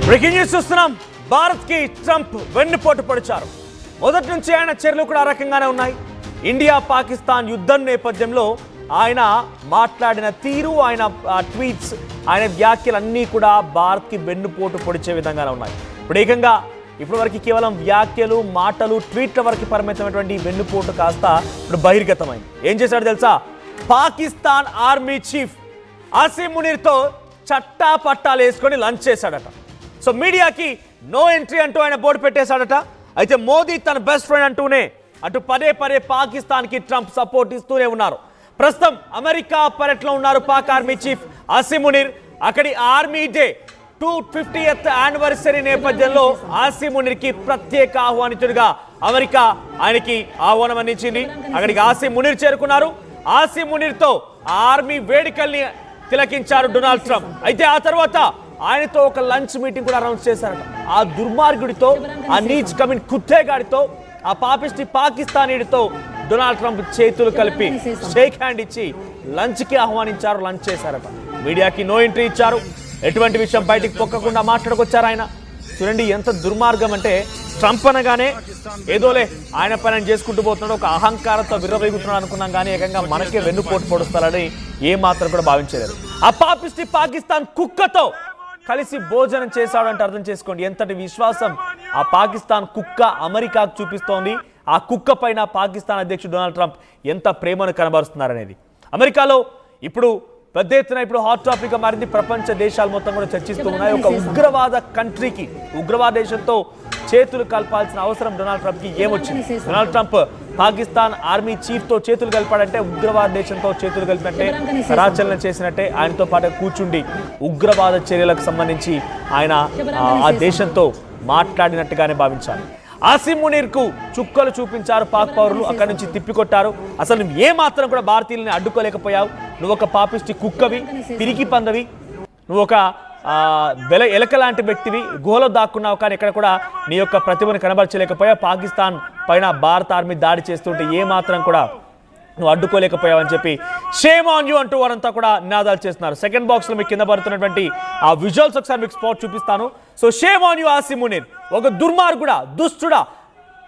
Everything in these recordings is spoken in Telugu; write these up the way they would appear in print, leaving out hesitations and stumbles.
బ్రేకింగ్ న్యూస్ చూస్తున్నాం. భారత్ కి ట్రంప్ వెన్నుపోటు పొడిచారు. మొదటి నుంచి ఆయన చర్యలు కూడా ఆ రకంగానే ఉన్నాయి. ఇండియా పాకిస్తాన్ యుద్ధం నేపథ్యంలో ఆయన మాట్లాడిన తీరు, ఆయన ట్వీట్స్, ఆయన వ్యాఖ్యలన్నీ కూడా భారత్ కి వెన్నుపోటు పొడిచే విధంగానే ఉన్నాయి. ఇప్పుడు ఏకంగా ఇప్పటి వరకు కేవలం వ్యాఖ్యలు, మాటలు, ట్వీట్ల వరకు పరిమితమైనటువంటి వెన్నుపోటు కాస్త ఇప్పుడు బహిర్గతమైంది. ఏం చేశాడు తెలుసా? పాకిస్తాన్ ఆర్మీ చీఫ్ ఆసిమ్ మునీర్తో చట్టా పట్టాలు వేసుకొని లంచ్ చేశాడట. సో మీడియాకి నో ఎంట్రీ అంటూ ఆయన బోర్డు పెట్టేశాడట. అయితే మోదీ తన బెస్ట్ ఫ్రెండ్ అంటూనే అటు పదే పదే పాకిస్తాన్కి ట్రంప్ సపోర్ట్ ఇస్తూనే ఉన్నారు. ప్రస్తుతం అమెరికా పర్యటనలో ఉన్నారు పాక్ ఆర్మీ చీఫ్ ఆసిమ్ మునీర్. అక్కడి ఆర్మీ డే 250th యానివర్సరీ నేపథ్యంలో ఆసిమ్ మునీర్కి ప్రత్యేక ఆహ్వానితుడిగా అమెరికా ఆయనకి ఆహ్వానం అందించింది. అక్కడికి ఆసిమ్ మునీర్ చేరుకున్నారు. ఆసిమ్ మునీర్తో ఆర్మీ వేడుకల్ని తిలకించారు డొనాల్డ్ ట్రంప్. అయితే ఆ తర్వాత ఆయనతో ఒక లంచ్ మీటింగ్ కూడా అనౌన్స్ చేశారట. ఆ దుర్మార్గుడితో, ఆ నీచ్ కమిన్ కుత్తేగాడితో, ఆ పాపిస్టి పాకిస్తానీడితో డొనాల్డ్ ట్రంప్ చేతులు కలిపి షేక్ హ్యాండ్ ఇచ్చి లంచ్కి ఆహ్వానించారు, లంచ్ చేశారట. మీడియాకి నో ఎంట్రీ ఇచ్చారు. ఎటువంటి విషయం బయటికి పొక్కకుండా మాట్లాడుకొచ్చారు ఆయన. చూడండి ఎంత దుర్మార్గం అంటే, ట్రంప్ అనగానే ఏదోలే ఆయన పని చేసుకుంటూ పోతున్నాడు, ఒక అహంకారంతో విర్రవేగుతున్నాడు అనుకున్నాం, కానీ ఏకంగా మనకే వెన్నుపోటు పొడుస్తారని ఏమాత్రం కూడా భావించలేదు. ఆ పాపిస్టి పాకిస్తాన్ కుక్కతో కలిసి భోజనం చేశాడంటే అర్థం చేసుకోండి ఎంతటి విశ్వాసం ఆ పాకిస్తాన్ కుక్క అమెరికాకు చూపిస్తోంది. ఆ కుక్క పైన పాకిస్తాన్ అధ్యక్షుడు డొనాల్డ్ ట్రంప్ ఎంత ప్రేమను కనబరుస్తున్నారనేది అమెరికాలో ఇప్పుడు పెద్ద ఎత్తున ఇప్పుడు హాట్ టాపిక్ గా మారింది. ప్రపంచ దేశాలు మొత్తం కూడా చర్చిస్తూ ఉన్నాయి. ఒక ఉగ్రవాద కంట్రీకి, ఉగ్రవాద దేశంతో చేతులు కలపాల్సిన అవసరం డొనాల్డ్ ట్రంప్ కి ఏమొచ్చింది? Donald Trump Pakistan army chief తో చేతులు కలిపాడంటే ఉగ్రవాద దేశంతో చేతులు కలిపినట్టే, కరాచలనం చేసినట్టే. ఆయనతో పాటు కూర్చుండి ఉగ్రవాద చర్యలకు సంబంధించి ఆయన ఆ దేశంతో మాట్లాడినట్టుగానే భావించాలి. ఆసిమ్ మునీర్ కు చుక్కలు చూపించారు పాక్ పౌరులు, అక్కడి నుంచి తిప్పికొట్టారు. అసలు నువ్వు ఏ మాత్రం కూడా భారతీయుల్ని అడ్డుకోలేకపోయావు, నువ్వు ఒక పాపిష్టి కుక్కవి, పిరికి పందవి, నువ్వు ఒక ఎలక లాంటి వ్యక్తివి, గుహలో దాక్కున్నావు, కానీ ఇక్కడ కూడా నీ యొక్క ప్రతిభను కనబరచలేకపోయావు. పాకిస్తాన్ పైన భారత ఆర్మీ దాడి చేస్తుంటే ఏ మాత్రం కూడా నువ్వు అడ్డుకోలేకపోయావు అని చెప్పి షేమ్ ఆన్ యూ అంటూ వారంతా కూడా నినాదాలు చేస్తున్నారు. సెకండ్ బాక్స్ లో మీకు కింద పడుతున్నటువంటి ఆ విజువల్స్ ఒకసారి మీకు స్పాట్ చూపిస్తాను. So shame on you Asim Munir, ఒక దుర్మార్గుడా, దుష్టుడా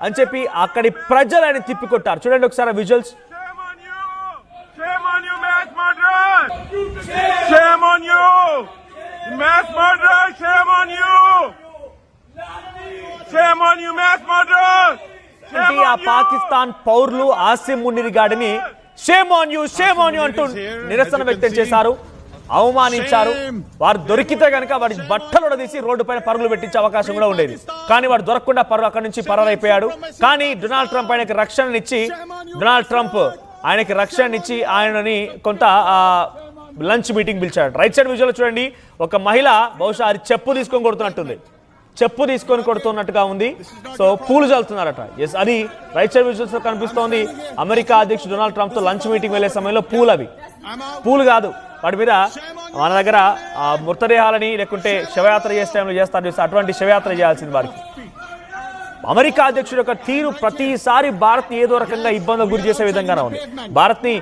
అని చెప్పి అక్కడి ప్రజలు ఆయన తిప్పికొట్టారు. చూడండి ఒకసారి విజువల్స్. ఆ పాకిస్తాన్ పౌరులు ఆసిమ్ మునీర్ గాడిని shame on you, shame on you అంటూ నిరసన వ్యక్తం చేశారు, అవమానించారు. వారు దొరికితే కనుక వాడి బట్టలు తీసి రోడ్డు పైన పరుగులు పెట్టించే అవకాశం కూడా ఉండేది. కానీ వాడు దొరకకుండా అక్కడి నుంచి పరారైపోయాడు. కానీ డొనాల్డ్ ట్రంప్ ఆయనకి రక్షణనిచ్చి ఆయనని కొంత లంచ్ మీటింగ్ పిలిచాడు. రైట్ సైడ్ విజువల్ చూడండి, ఒక మహిళ బహుశా అది చెప్పు తీసుకొని కొడుతున్నట్టుంది, చెప్పు తీసుకొని కొడుతున్నట్టుగా ఉంది. సో పూలు చల్లుతున్నారట. ఎస్, అది రైట్ సైడ్ విజువల్స్ లో కనిపిస్తోంది. అమెరికా అధ్యక్షుడు డొనాల్డ్ ట్రంప్ తో లంచ్ మీటింగ్ వెళ్లే సమయంలో పూలు, అవి పూలు కాదు, వాటి మీద మన దగ్గర మృతదేహాలని లేకుంటే శవయాత్ర చేసే టైంలో చేస్తారు, అటువంటి శవయాత్ర చేయాల్సింది వారికి. అమెరికా అధ్యక్షుడు యొక్క తీరు ప్రతిసారి భారత్ ఏదో రకంగా ఇబ్బందులకు గురి చేసే విధంగానే ఉంది. భారత్ ని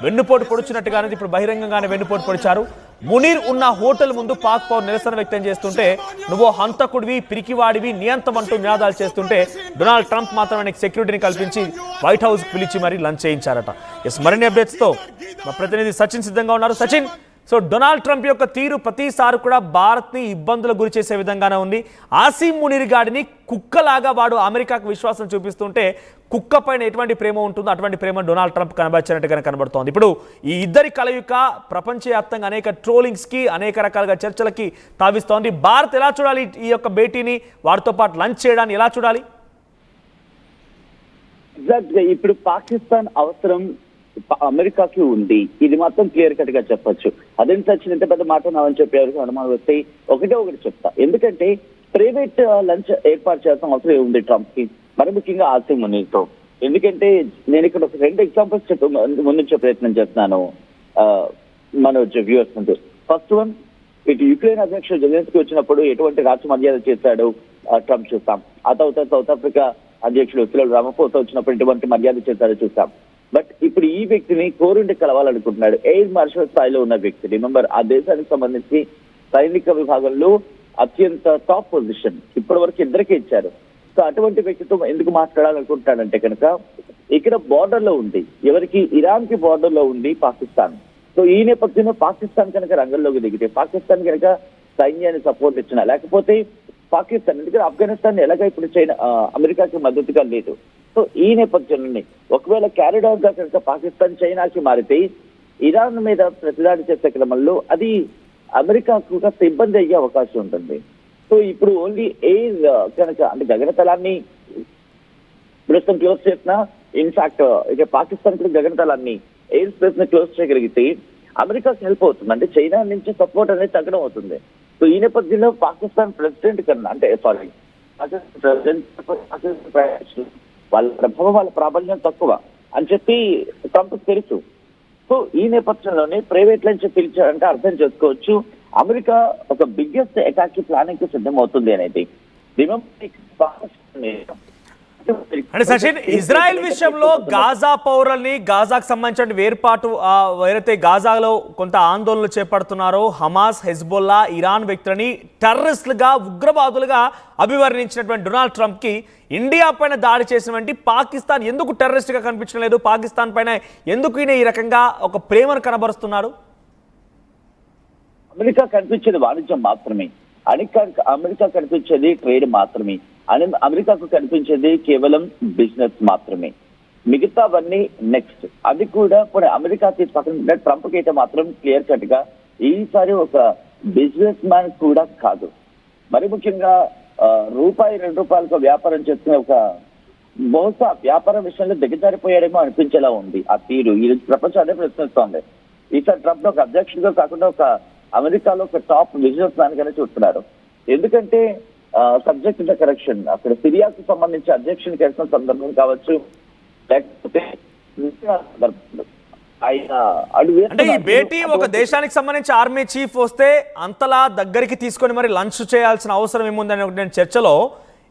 వెన్నుపోటు పొడిచినట్టుగానే ఇప్పుడు బహిరంగంగానే వెన్నుపోటు పొడిచారు. మునీర్ ఉన్న హోటల్ ముందు పాక్ పౌర్ నిరసన వ్యక్తం చేస్తుంటే, నువ్వు హంతకుడివి, పిరికివాడివి, నియంత్రమంటూ నినాదాలు చేస్తుంటే డొనాల్డ్ ట్రంప్ మాత్రం ఆయనకి సెక్యూరిటీని కల్పించి వైట్ హౌస్ పిలిచి మరీ లంచ్ చేయించారట. ఎస్, మరిన్ని అప్డేట్స్ తో మా ప్రతినిధి సచిన్ సిద్ధంగా ఉన్నారు. సచిన్, సో డొనాల్డ్ ట్రంప్ యొక్క తీరు ప్రతిసారి కూడా భారత్ ని ఇబ్బందులకు గురి చేసే విధంగానే ఉంది. ఆసిమ్ మునీర్ గాడిని కుక్కలాగా వాడు అమెరికాకు విశ్వాసం చూపిస్తుంటే, కుక్క పైన ఎటువంటి ప్రేమ ఉంటుందో అటువంటి ప్రేమ డొనాల్డ్ ట్రంప్ కనబరిచినట్టుగా కనబడుతోంది. ఇప్పుడు ఈ ఇద్దరి కలయిక ప్రపంచవ్యాప్తంగా అనేక ట్రోలింగ్స్ కి, అనేక రకాలుగా చర్చలకి తావిస్తోంది. భారత్ ఎలా చూడాలి ఈ యొక్క భేటీని, వారితో పాటు లంచ్ చేయడాన్ని ఎలా చూడాలి? ఎగ్జాక్ట్గా ఇప్పుడు పాకిస్తాన్ అవసరం అమెరికాకి ఉంది, ఇది మాత్రం క్లియర్ కట్ గా చెప్పొచ్చు. అదేం సచిన్ ఇంత పెద్ద మాట నావని చెప్పి ఎవరికి అనుమానం వస్తే ఒకటి చెప్తా. ఎందుకంటే ప్రైవేట్ లంచ్ ఏర్పాటు చేస్తాం అవసరం ఉంది ట్రంప్ కి, మరి ముఖ్యంగా ఆసిమ్ మునీర్ తో. ఎందుకంటే నేను ఇక్కడ ఒక 2 ఎగ్జాంపుల్స్ ముందుంచే ప్రయత్నం చేస్తున్నాను మన వ్యూవర్స్ ముందు. ఫస్ట్ వన్, ఇటు యుక్రెయిన్ అధ్యక్షుడు జెలెన్స్కీ వచ్చినప్పుడు ఎటువంటి రాష్ట్ర మర్యాద చేశాడు ట్రంప్ చూస్తాం. ఆ తర్వాత సౌత్ ఆఫ్రికా అధ్యక్షుడు సిరిల్ రామఫోసా వచ్చినప్పుడు ఎటువంటి మర్యాద చేశాడో చూస్తాం. బట్ ఇప్పుడు ఈ వ్యక్తిని కోరుండి కలవాలనుకుంటున్నాడు. ఎయిర్ మార్షల్ స్థాయిలో ఉన్న వ్యక్తి. రిమెంబర్, ఆ దేశానికి సంబంధించి సైనిక విభాగంలో అత్యంత టాప్ పొజిషన్ ఇప్పటి వరకు ఇద్దరికే ఇచ్చారు. సో అటువంటి వ్యక్తితో ఎందుకు మాట్లాడాలనుకుంటాడంటే కనుక ఇక్కడ బార్డర్ లో ఉంది, ఎవరికి ఇరాన్ కి బార్డర్ లో ఉంది పాకిస్తాన్. సో ఈ నేపథ్యంలో పాకిస్తాన్ కనుక రంగంలోకి దిగితే, పాకిస్తాన్ కనుక సైన్యాన్ని సపోర్ట్ ఇచ్చినా, లేకపోతే పాకిస్తాన్ ఎందుకంటే ఆఫ్ఘనిస్తాన్ ఎలాగ ఇప్పుడు చైనా అమెరికాకి మద్దతుగా లేదు. సో ఈ నేపథ్యంలోనే ఒకవేళ క్యారిడార్ గా కనుక పాకిస్తాన్ చైనాకి మారితే ఇరాన్ మీద ప్రతిదాడి చేసే క్రమంలో అది అమెరికాకు కాస్త ఇబ్బంది అయ్యే అవకాశం ఉంటుంది. సో ఇప్పుడు ఓన్లీ ఎయిర్ కనుక అంటే గగనతలాన్ని ప్రస్తుతం క్లోజ్ చేసిన, ఇన్ఫాక్ట్ ఇక పాకిస్తాన్ కూడా గగనతలాన్ని ఎయిర్ స్పేస్ ని క్లోజ్ చేయగలిగితే అమెరికాకి హెల్ప్ అవుతుంది, అంటే చైనా నుంచి సపోర్ట్ అనేది తగ్గడం అవుతుంది. సో ఈ నేపథ్యంలో పాకిస్తాన్ ప్రెసిడెంట్ కన్నా అంటే సారీ వాళ్ళ ప్రభావం వాళ్ళ ప్రాబల్యం తక్కువ అని చెప్పి ట్రంప్ తెలుసు. సో ఈ నేపథ్యంలోనే ప్రైవేట్ లైన్స్ పిలిచారంటే అర్థం చేసుకోవచ్చు అమెరికా ఒక బిగ్గెస్ట్ అటాక్ కి ప్లానింగ్ కి సిద్ధమవుతుంది అనేది. అంటే సచిన్, ఇజ్రాయెల్ విషయంలో గాజా పౌరుల్ని, గాజాకు సంబంధించిన వేర్పాటు ఎవరైతే గాజాలో కొంత ఆందోళనలు చేపడుతున్నారో హమాస్, హెజ్బొల్లా, ఇరాన్ వ్యక్తులని టెర్రరిస్టులుగా, ఉగ్రవాదులుగా అభివర్ణించినటువంటి డొనాల్డ్ ట్రంప్ కి ఇండియా పైన దాడి చేసినటువంటి పాకిస్తాన్ ఎందుకు టెర్రరిస్ట్ గా కనిపించడం లేదు? పాకిస్తాన్ పైన ఎందుకు ఈయన ఈ రకంగా ఒక ప్రేమను కనబరుస్తున్నాడు? అమెరికా కనిపించేది వాణిజ్యం మాత్రమే, అమెరికా కనిపించేది ట్రేడ్ మాత్రమే, అమెరికాకు కనిపించేది కేవలం బిజినెస్ మాత్రమే, మిగతావన్నీ నెక్స్ట్. అది కూడా ఇప్పుడు అమెరికా పక్కన ట్రంప్ కి అయితే మాత్రం క్లియర్ కట్ గా ఈసారి ఒక బిజినెస్ మ్యాన్ కూడా కాదు. మరి ముఖ్యంగా రూపాయి 2 రూపాయలకు వ్యాపారం చేస్తున్న ఒక బహుశా వ్యాపారం విషయంలో దిగజారిపోయాడేమో అనిపించేలా ఉంది ఆ తీరు. ఈ ప్రపంచం అదే ప్రశ్నిస్తోంది. ఈసారి ట్రంప్ ఒక అధ్యక్షుడిగా కాకుండా ఒక అమెరికాలో ఒక టాప్ బిజినెస్ మ్యాన్ గానే చూస్తున్నారు. ఎందుకంటే సబ్జెక్ట్ ద కరెక్షన్, అక్కడ సిరియాకు సంబంధించి అధ్యక్షునికి కలిసిన సందర్భం కావచ్చు, లేకపోతే అంటే ఈ భేటీ ఒక దేశానికి సంబంధించి ఆర్మీ చీఫ్ వస్తే అంతలా దగ్గరికి తీసుకొని మరి లంచ్ చేయాల్సిన అవసరం ఏముందని చర్చలో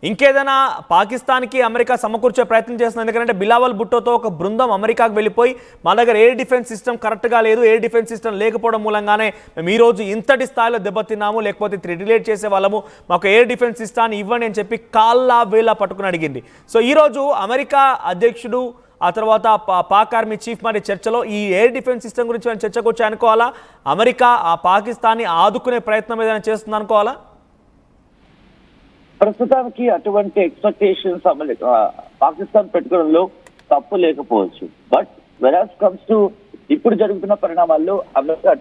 ఇంకేదైనా పాకిస్తాన్కి అమెరికా సమకూర్చే ప్రయత్నం చేస్తుంది. ఎందుకంటే బిలావల్ భుట్టోతో ఒక బృందం అమెరికాకు వెళ్ళిపోయి మా దగ్గర ఎయిర్ డిఫెన్స్ సిస్టమ్ కరెక్ట్గా లేదు, ఎయిర్ డిఫెన్స్ సిస్టమ్ లేకపోవడం మూలంగానే మేము ఈరోజు ఇంతటి స్థాయిలో దెబ్బతిన్నాము, లేకపోతే రిలేట్ చేసే వాళ్ళము, మాకు ఎయిర్ డిఫెన్స్ సిస్టాన్ని ఇవ్వండి అని చెప్పి కాళ్ళ వేళ పట్టుకుని అడిగింది. సో ఈరోజు అమెరికా అధ్యక్షుడు ఆ తర్వాత పాక్ ఆర్మీ చీఫ్ మరి చర్చలో ఈ ఎయిర్ డిఫెన్స్ సిస్టమ్ గురించి మనం చర్చకు వచ్చి అనుకోవాలా? అమెరికా ఆ పాకిస్తాన్ని ఆదుకునే ప్రయత్నం ఏదైనా చేస్తుంది అనుకోవాలా? ప్రస్తుతానికి అటువంటి ఎక్స్పెక్టేషన్స్ పాకిస్తాన్ పెట్టుకోవడంలో తప్పు లేకపోవచ్చు. బట్ వెరాస్ కమ్స్ టు ఇప్పుడు జరుగుతున్న పరిణామాల్లో అమెరికా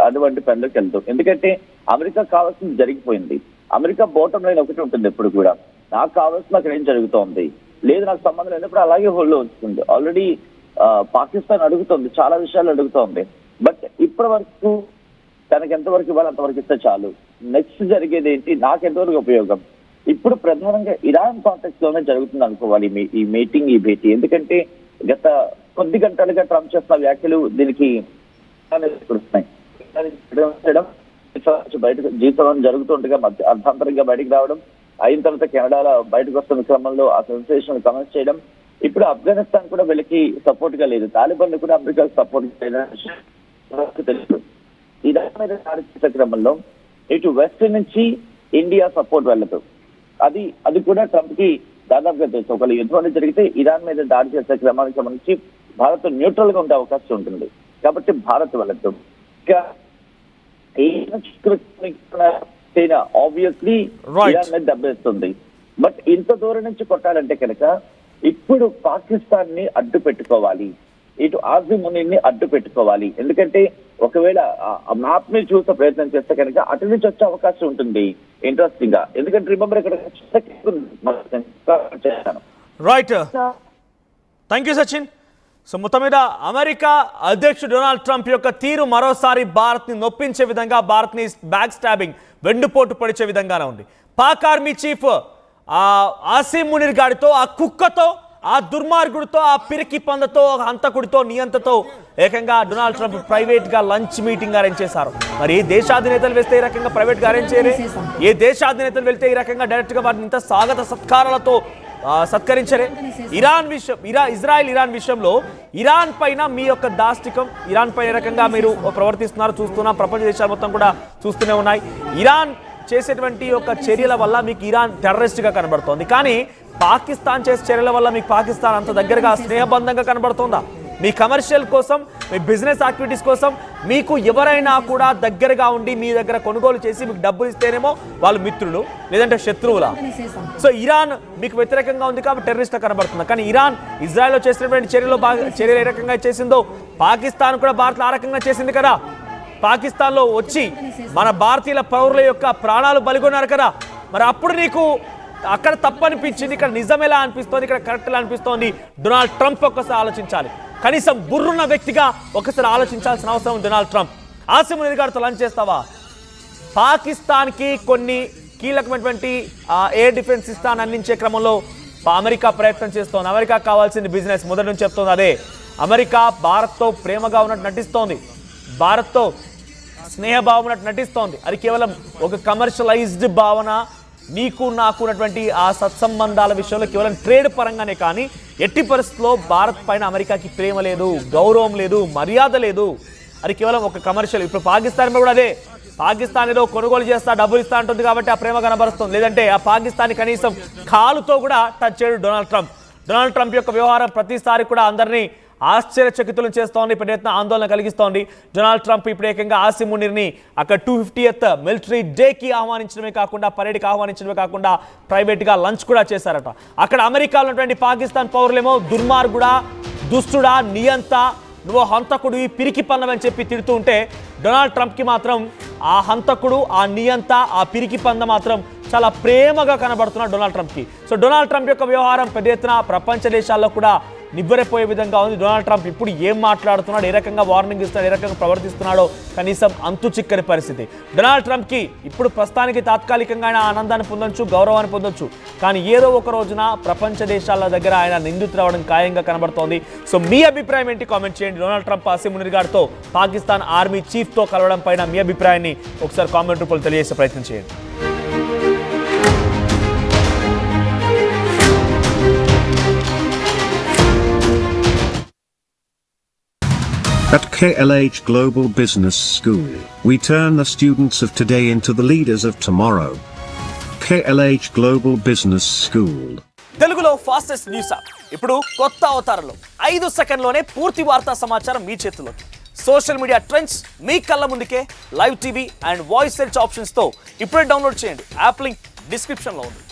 అటువంటి పనులకు వెళ్తాం. ఎందుకంటే అమెరికా కావాల్సింది జరిగిపోయింది. అమెరికా బోటం లైన్ ఒకటి ఉంటుంది ఎప్పుడు కూడా, నాకు కావాల్సిన అక్కడ ఏం జరుగుతోంది లేదు, నాకు సంబంధం లేనప్పుడు అలాగే హోల్డ్లో ఉంచుతుంది. ఆల్రెడీ పాకిస్తాన్ అడుగుతోంది, చాలా విషయాలు అడుగుతోంది. బట్ ఇప్పటి వరకు తనకి ఎంతవరకు ఇవ్వాలి అంతవరకు ఇస్తే చాలు. నెక్స్ట్ జరిగేది ఏంటి, నాకు ఎంతవరకు ఉపయోగం? ఇప్పుడు ప్రధానంగా ఇరాన్ కాంటెక్స్ట్ లోనే జరుగుతుంది అనుకోవాలి ఈ మీటింగ్, ఈ భేటీ. ఎందుకంటే గత కొద్ది గంటలుగా ట్రంప్ చేస్తున్న వ్యాఖ్యలు దీనికి బయటకు G7 జరుగుతుండగా అర్థాంతరంగా బయటకు రావడం, అయిన తర్వాత కెనడాలో బయటకు వస్తున్న క్రమంలో ఆ సెన్సేషన్ కమెంట్స్ చేయడం. ఇప్పుడు ఆఫ్ఘనిస్తాన్ కూడా వీళ్ళకి సపోర్ట్ గా లేదు, తాలిబాన్ కూడా అమెరికాకు సపోర్ట్ తెలుసు. ఇరాన్ మీద దాడి చేసే క్రమంలో ఇటు వెస్ట్ నుంచి ఇండియా సపోర్ట్ వెళ్ళదు. అది కూడా ట్రంప్ కి దాదాపుగా తెలుసు. ఒకవేళ యుద్ధం జరిగితే ఇరాన్ మీద దాడి చేసే క్రమానికి సంబంధించి భారత్ న్యూట్రల్ గా ఉండే అవకాశం ఉంటుంది. కాబట్టి భారత్ వెళ్ళదు. ఆబ్వియస్లీ ఇరాన్ మీద దెబ్బేస్తుంది. బట్ ఇంత దూరం నుంచి కొట్టాలంటే కనుక ఇప్పుడు పాకిస్తాన్ ని అడ్డు పెట్టుకోవాలి, ఇటు ఆసిమ్ మునీని అడ్డు పెట్టుకోవాలి. ఎందుకంటే ఒకవేళ మ్యాప్ ని చూసే ప్రయత్నం చేస్తే కనుక అటు నుంచి వచ్చే అవకాశం ఉంటుంది ఇంట్రెస్టింగ్ గా. ఎందుకంటే రిమెంబర్ ఇక్కడ right, thank you Sachin. So మొత్తం మీద అమెరికా అధ్యక్షుడు డొనాల్డ్ ట్రంప్ యొక్క తీరు మరోసారి భారత్ని నొప్పించే విధంగా, భారత్ని బ్యాక్ స్టాబింగ్, వెన్నుపోటు పడిచే విధంగానే ఉంది. పాక్ ఆర్మీ చీఫ్ ఆసిమ్ మునీర్ గాడితో, ఆ కుక్కతో, ఆ దుర్మార్గుడితో, ఆ పిరికి పందతో, హంతకుడితో, నియంతతో ఏకంగా డొనాల్డ్ ట్రంప్ ప్రైవేట్ గా లంచ్ మీటింగ్ అరేంజ్ చేశారు. మరి ఏ దేశాధినేతలు వేస్తే ఈ రకంగా ప్రైవేట్ గా అరేంజ్ చేయరే? ఏ దేశాధినేతలు వెళ్తే ఈ రకంగా డైరెక్ట్ గా వారిని ఇంత స్వాగత సత్కారాలతో సత్కరించరే? ఇజ్రాయెల్ ఇరాన్ విషయంలో ఇరాన్ పైన మీ యొక్క దాష్టికం, ఇరాన్ పై రకంగా మీరు ప్రవర్తిస్తున్నారు చూస్తున్నాం, ప్రపంచ దేశాలు మొత్తం కూడా చూస్తూనే ఉన్నాయి. ఇరాన్ చేసేటువంటి ఒక చర్యల వల్ల మీకు ఇరాన్ టెర్రరిస్ట్గా కనబడుతోంది, కానీ పాకిస్తాన్ చేసే చర్యల వల్ల మీకు పాకిస్తాన్ అంత దగ్గరగా స్నేహబంధంగా కనబడుతోందా? మీ కమర్షియల్ కోసం, మీ బిజినెస్ యాక్టివిటీస్ కోసం మీకు ఎవరైనా కూడా దగ్గరగా ఉండి మీ దగ్గర కొనుగోలు చేసి మీకు డబ్బులు ఇస్తేనేమో వాళ్ళు మిత్రులు, లేదంటే శత్రువులా? సో ఇరాన్ మీకు వ్యతిరేకంగా ఉంది కాబట్టి టెర్రరిస్ట్ కనబడుతుంది, కానీ ఇరాన్ ఇజ్రాయెల్లో చేసినటువంటి చర్యలు ఏ రకంగా చేసిందో పాకిస్తాన్ కూడా భారత్లో ఆ రకంగా చేసింది కదా. పాకిస్తాన్లో వచ్చి మన భారతీయుల పౌరుల యొక్క ప్రాణాలు బలిగొన్నారు కదా. మరి అప్పుడు నీకు అక్కడ తప్పు అనిపించింది, ఇక్కడ నిజం ఎలా అనిపిస్తోంది, ఇక్కడ కరెక్ట్ ఎలా అనిపిస్తోంది? డొనాల్డ్ ట్రంప్ ఒక్కసారి ఆలోచించాలి. కనీసం బుర్రున్న వ్యక్తిగా ఒకసారి ఆలోచించాల్సిన అవసరం ఉంది డొనాల్డ్ ట్రంప్. ఆసిమ్ మునీర్ గారితో లంచ్ చేస్తావా? పాకిస్తాన్కి కొన్ని కీలకమైనటువంటి ఎయిర్ డిఫెన్స్ సిస్టాన్ని అందించే క్రమంలో అమెరికా ప్రయత్నం చేస్తోంది. అమెరికా కావాల్సింది బిజినెస్, మొదటి నుంచి చెప్తోంది అదే. అమెరికా భారత్తో ప్రేమగా ఉన్నట్టు నటిస్తోంది, భారత్తో స్నేహభావం ఉన్నట్టు నటిస్తోంది. అది కేవలం ఒక కమర్షియలైజ్డ్ భావన. నీకు నాకు ఉన్నటువంటి ఆ సత్సంబంధాల విషయంలో కేవలం ట్రేడ్ పరంగానే, కానీ ఎట్టి పరిస్థితుల్లో భారత్ పైన అమెరికాకి ప్రేమ లేదు, గౌరవం లేదు, మర్యాద లేదు. అది కేవలం ఒక కమర్షియల్. ఇప్పుడు పాకిస్తాన్ కూడా అదే. పాకిస్తాన్ ఏదో కొనుగోలు చేస్తా, డబ్బులు ఇస్తా అంటుంది కాబట్టి ఆ ప్రేమ కనబరుస్తుంది. లేదంటే ఆ పాకిస్తాన్ కనీసం కాలుతో కూడా టచ్ చేయడు డొనాల్డ్ ట్రంప్. డొనాల్డ్ ట్రంప్ యొక్క వ్యవహారం ప్రతిసారి కూడా అందరినీ ఆశ్చర్యచకితులను చేస్తోంది, పెద్ద ఆందోళన కలిగిస్తోంది. డొనాల్డ్ ట్రంప్ ఇప్పుడు ఏకంగా ఆసిమ్ మునీర్ని అక్కడ 250th మిలిటరీ డేకి ఆహ్వానించడమే కాకుండా, పరేడ్కి ఆహ్వానించడమే కాకుండా ప్రైవేట్గా లంచ్ కూడా చేశారట. అక్కడ అమెరికాలో ఉన్నటువంటి పాకిస్తాన్ పౌరులేమో దుర్మార్గుడా, దుష్టుడా, నియంత, నువ్వు హంతకుడు, పిరికి పందమని చెప్పి తిడుతూ ఉంటే, డొనాల్డ్ ట్రంప్కి మాత్రం ఆ హంతకుడు, ఆ నియంత, ఆ పిరికి పంద మాత్రం చాలా ప్రేమగా కనబడుతున్నాడు డొనాల్డ్ ట్రంప్కి. సో డొనాల్డ్ ట్రంప్ యొక్క వ్యవహారం పెద్ద ఎత్తున ప్రపంచ దేశాల్లో కూడా నివ్వెరపోయే విధంగా ఉంది. డొనాల్డ్ ట్రంప్ ఇప్పుడు ఏం మాట్లాడుతున్నాడు, ఏ రకంగా వార్నింగ్ ఇస్తున్నాడు, ఏ రకంగా ప్రవర్తిస్తున్నాడో కనీసం అంతు చిక్కని పరిస్థితి. డొనాల్డ్ ట్రంప్కి ఇప్పుడు ప్రస్తుతానికి తాత్కాలికంగా ఆయన ఆనందాన్ని పొందొచ్చు, గౌరవాన్ని పొందొచ్చు, కానీ ఏదో ఒక రోజున ప్రపంచ దేశాల దగ్గర ఆయన నిందితులు రావడం ఖాయంగా కనబడుతోంది. సో మీ అభిప్రాయం ఏంటి? కామెంట్ చేయండి. డొనాల్డ్ ట్రంప్ ఆసిమ్ మునీర్ గారితో పాకిస్తాన్ ఆర్మీ చీఫ్తో కలవడం పైన మీ అభిప్రాయాన్ని ఒకసారి కామెంట్ రూపంలో తెలియజేసే ప్రయత్నం చేయండి. At KLH Global Business School, we turn the students of today into the leaders of tomorrow. KLH Global Business School. తెలుగులో ఫాస్టెస్ట్ న్యూస్ యాప్ ఇప్పుడు కొత్త అవతారంలో 5 సెకండ్లోనే పూర్తి వార్తా సమాచారం మీ చేతిలోకి. సోషల్ మీడియా ట్రెండ్స్ మీ కళ్ళ ముందుకే live TV and voice search ఆప్షన్స్తో ఇప్పుడే డౌన్లోడ్ చేయండి. యాప్ లింక్ డిస్క్రిప్షన్లో ఉంది.